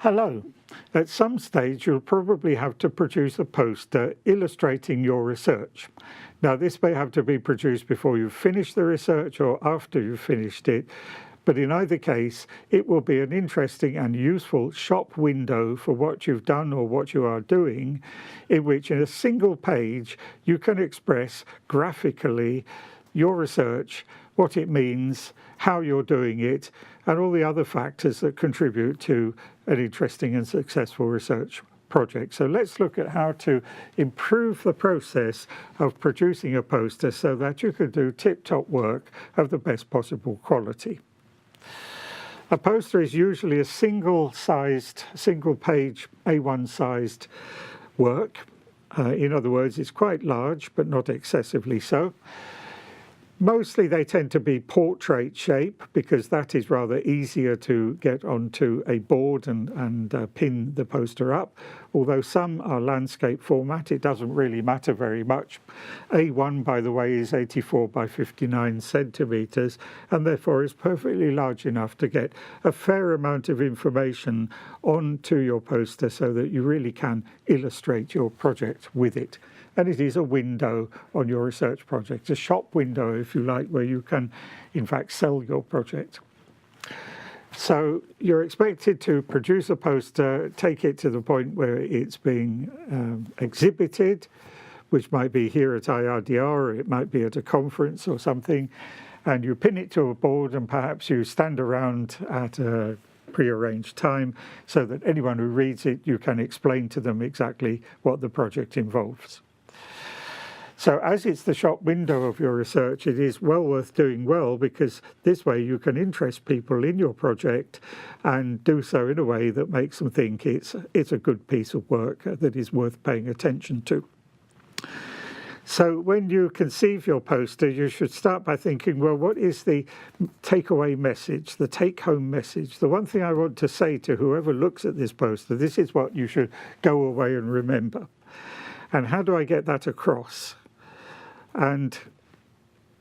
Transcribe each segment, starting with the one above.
Hello. At some stage you'll probably have to produce a poster illustrating your research. Now this may have to be produced before you've finished the research or after you've finished it, but in either case it will be an interesting and useful shop window for what you've done or what you are doing, in which in a single page you can express graphically your research, what it means, how you're doing it, and all the other factors that contribute to an interesting and successful research project. So let's look at how to improve the process of producing a poster so that you can do tip-top work of the best possible quality. A poster is usually a single-page A1-sized work. In other words, it's quite large, but not excessively so. Mostly they tend to be portrait shape because that is rather easier to get onto a board and pin the poster up. Although some are landscape format, it doesn't really matter very much. A1, by the way, is 84 by 59 centimetres and therefore is perfectly large enough to get a fair amount of information onto your poster so that you really can illustrate your project with it. And it is a window on your research project, a shop window, if you like, where you can, in fact, sell your project. So you're expected to produce a poster, take it to the point where it's being exhibited, which might be here at IRDR, or it might be at a conference or something, and you pin it to a board and perhaps you stand around at a prearranged time so that anyone who reads it, you can explain to them exactly what the project involves. So as it's the shop window of your research, it is well worth doing well because this way you can interest people in your project and do so in a way that makes them think it's a good piece of work that is worth paying attention to. So when you conceive your poster, you should start by thinking, well, what is the takeaway message, the take-home message? The one thing I want to say to whoever looks at this poster, this is what you should go away and remember. And how do I get that across? And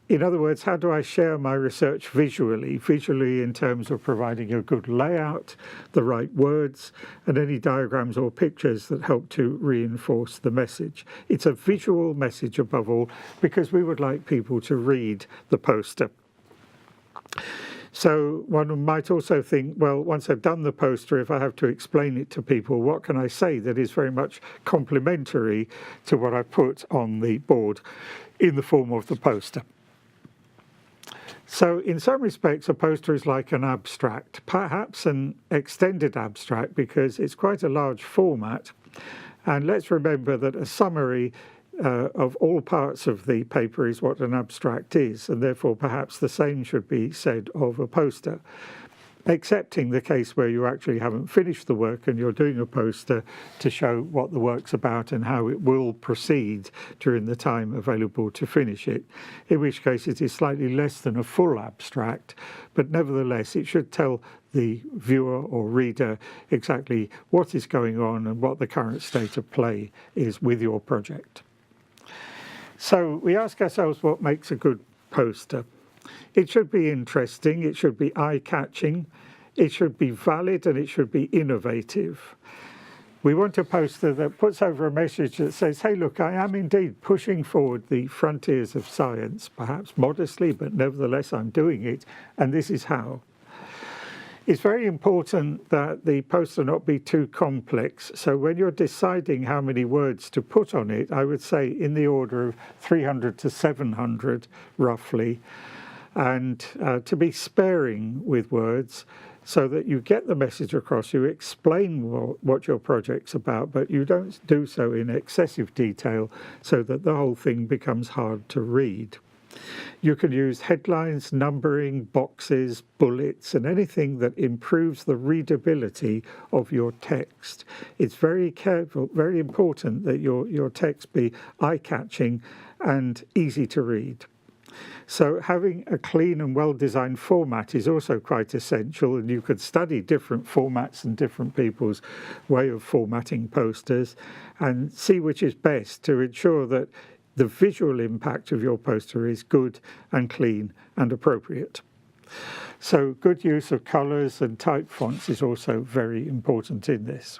in other words, how do I share my research visually? Visually in terms of providing a good layout, the right words, and any diagrams or pictures that help to reinforce the message. It's a visual message above all, because we would like people to read the poster. So one might also think, well, once I've done the poster, if I have to explain it to people, what can I say that is very much complementary to what I put on the board in the form of the poster? So in some respects, a poster is like an abstract, perhaps an extended abstract, because it's quite a large format. And let's remember that a summary of all parts of the paper is what an abstract is, and therefore perhaps the same should be said of a poster, excepting the case where you actually haven't finished the work and you're doing a poster to show what the work's about and how it will proceed during the time available to finish it, in which case it is slightly less than a full abstract, but nevertheless it should tell the viewer or reader exactly what is going on and what the current state of play is with your project. So we ask ourselves what makes a good poster. It should be interesting, it should be eye-catching, it should be valid, and it should be innovative. We want a poster that puts over a message that says, hey, look, I am indeed pushing forward the frontiers of science, perhaps modestly, but nevertheless I'm doing it, and this is how. It's very important that the poster not be too complex. So when you're deciding how many words to put on it, I would say in the order of 300 to 700, roughly, and to be sparing with words so that you get the message across, you explain what your project's about, but you don't do so in excessive detail so that the whole thing becomes hard to read. You can use headlines, numbering, boxes, bullets, and anything that improves the readability of your text. It's very important that your text be eye-catching and easy to read. So having a clean and well-designed format is also quite essential, and you could study different formats and different people's way of formatting posters and see which is best to ensure that the visual impact of your poster is good and clean and appropriate. So good use of colours and type fonts is also very important in this.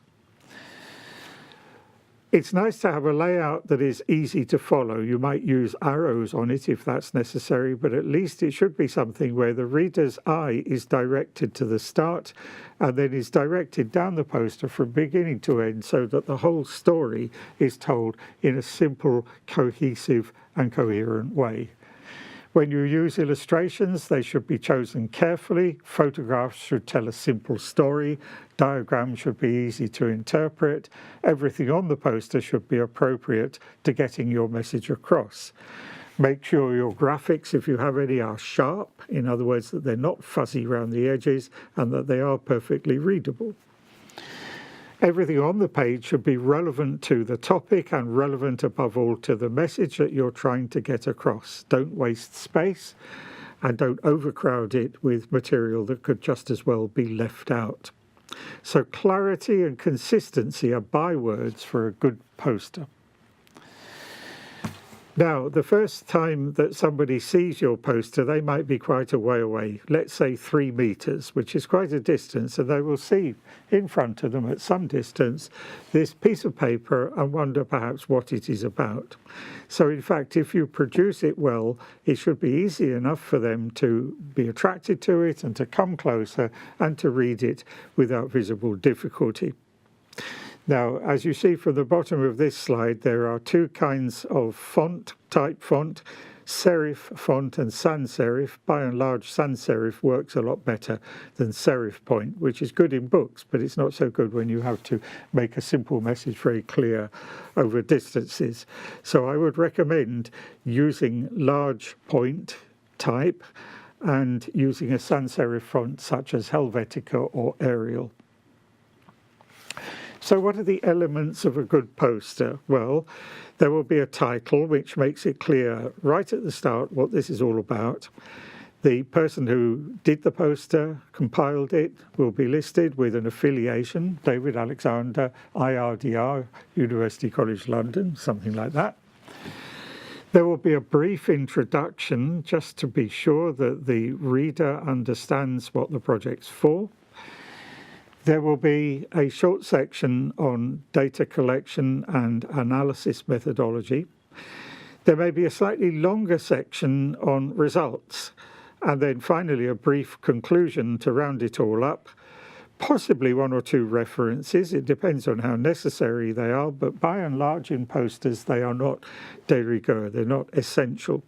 It's nice to have a layout that is easy to follow. You might use arrows on it if that's necessary, but at least it should be something where the reader's eye is directed to the start and then is directed down the poster from beginning to end so that the whole story is told in a simple, cohesive and coherent way. When you use illustrations, they should be chosen carefully. Photographs should tell a simple story. Diagrams should be easy to interpret. Everything on the poster should be appropriate to getting your message across. Make sure your graphics, if you have any, are sharp. In other words, that they're not fuzzy around the edges and that they are perfectly readable. Everything on the page should be relevant to the topic and relevant above all to the message that you're trying to get across. Don't waste space and don't overcrowd it with material that could just as well be left out. So clarity and consistency are bywords for a good poster. Now, the first time that somebody sees your poster, they might be quite a way away, let's say 3 meters, which is quite a distance, and they will see in front of them at some distance this piece of paper and wonder perhaps what it is about. So in fact, if you produce it well, it should be easy enough for them to be attracted to it and to come closer and to read it without visible difficulty. Now, as you see from the bottom of this slide, there are 2 kinds of font, type font, serif font and sans serif. By and large, sans serif works a lot better than serif point, which is good in books, but it's not so good when you have to make a simple message very clear over distances. So I would recommend using large point type and using a sans serif font such as Helvetica or Arial. So what are the elements of a good poster? Well, there will be a title which makes it clear right at the start what this is all about. The person who did the poster, compiled it, will be listed with an affiliation, David Alexander, IRDR, University College London, something like that. There will be a brief introduction just to be sure that the reader understands what the project's for. There will be a short section on data collection and analysis methodology. There may be a slightly longer section on results, and then finally a brief conclusion to round it all up, possibly 1 or 2 references. It depends on how necessary they are, but by and large in posters they are not de rigueur, they're not essential.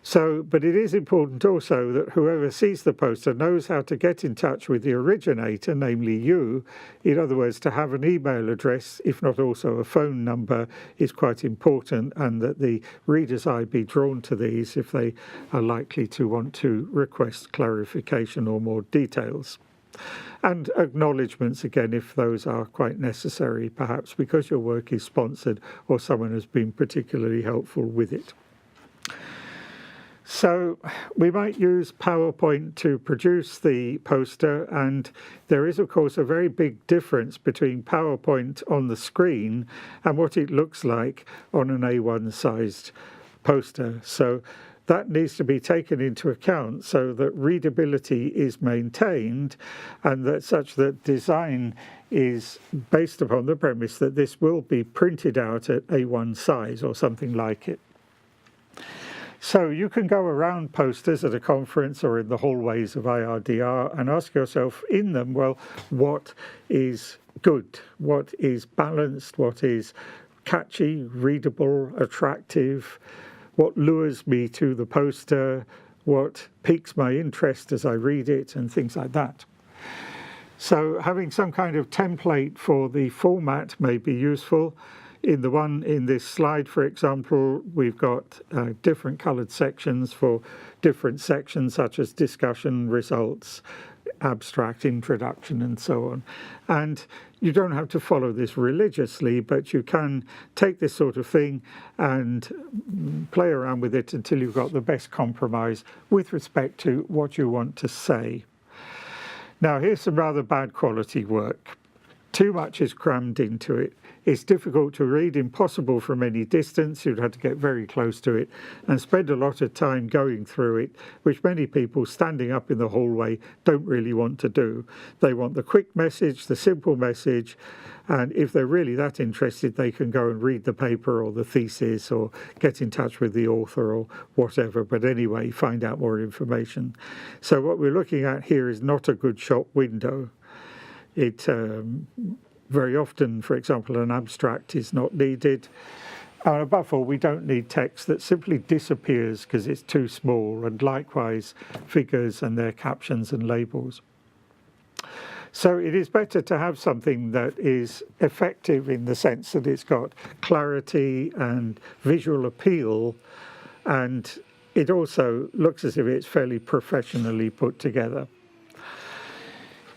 So, but it is important also that whoever sees the poster knows how to get in touch with the originator, namely you. In other words, to have an email address, if not also a phone number, is quite important, and that the reader's eye be drawn to these if they are likely to want to request clarification or more details. And acknowledgements, again, if those are quite necessary, perhaps because your work is sponsored or someone has been particularly helpful with it. So we might use PowerPoint to produce the poster, and there is, of course, a very big difference between PowerPoint on the screen and what it looks like on an A1-sized poster. So that needs to be taken into account so that readability is maintained and that such that design is based upon the premise that this will be printed out at A1 size or something like it. So you can go around posters at a conference or in the hallways of IRDR and ask yourself in them, well, what is good? What is balanced? What is catchy, readable, attractive? What lures me to the poster? What piques my interest as I read it, and things like that. So having some kind of template for the format may be useful. In the one in this slide, for example, we've got different coloured sections for different sections, such as discussion, results, abstract, introduction, and so on. And you don't have to follow this religiously, but you can take this sort of thing and play around with it until you've got the best compromise with respect to what you want to say. Now, here's some rather bad quality work. Too much is crammed into it. It's difficult to read, impossible from any distance. You'd have to get very close to it and spend a lot of time going through it, which many people standing up in the hallway don't really want to do. They want the quick message, the simple message, and if they're really that interested, they can go and read the paper or the thesis or get in touch with the author or whatever, but anyway, find out more information. So what we're looking at here is not a good shop window. It very often, for example, an abstract is not needed. And above all, we don't need text that simply disappears because it's too small, and likewise figures and their captions and labels. So it is better to have something that is effective in the sense that it's got clarity and visual appeal, and it also looks as if it's fairly professionally put together.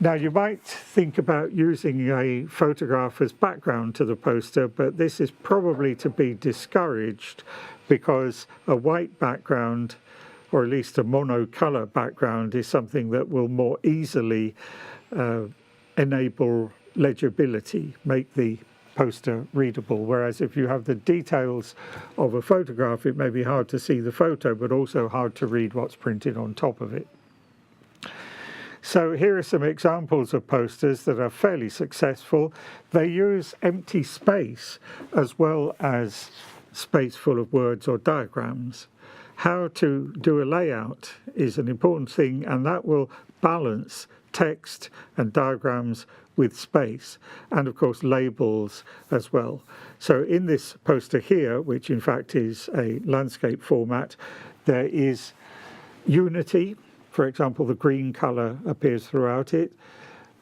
Now, you might think about using a photograph as background to the poster, but this is probably to be discouraged because a white background, or at least a monocolor background, is something that will more easily enable legibility, make the poster readable, whereas if you have the details of a photograph, it may be hard to see the photo, but also hard to read what's printed on top of it. So here are some examples of posters that are fairly successful. They use empty space as well as space full of words or diagrams. How to do a layout is an important thing, and that will balance text and diagrams with space, and of course labels as well. So in this poster here, which in fact is a landscape format, there is unity. For example, the green colour appears throughout it,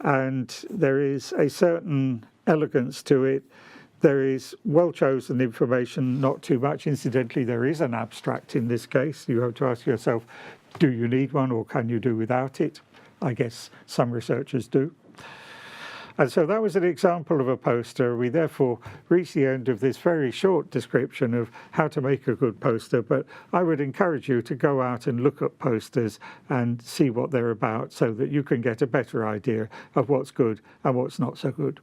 and there is a certain elegance to it. There is well-chosen information, not too much. Incidentally, there is an abstract in this case. You have to ask yourself, do you need one or can you do without it? I guess some researchers do. And so that was an example of a poster. We therefore reached the end of this very short description of how to make a good poster, but I would encourage you to go out and look at posters and see what they're about so that you can get a better idea of what's good and what's not so good.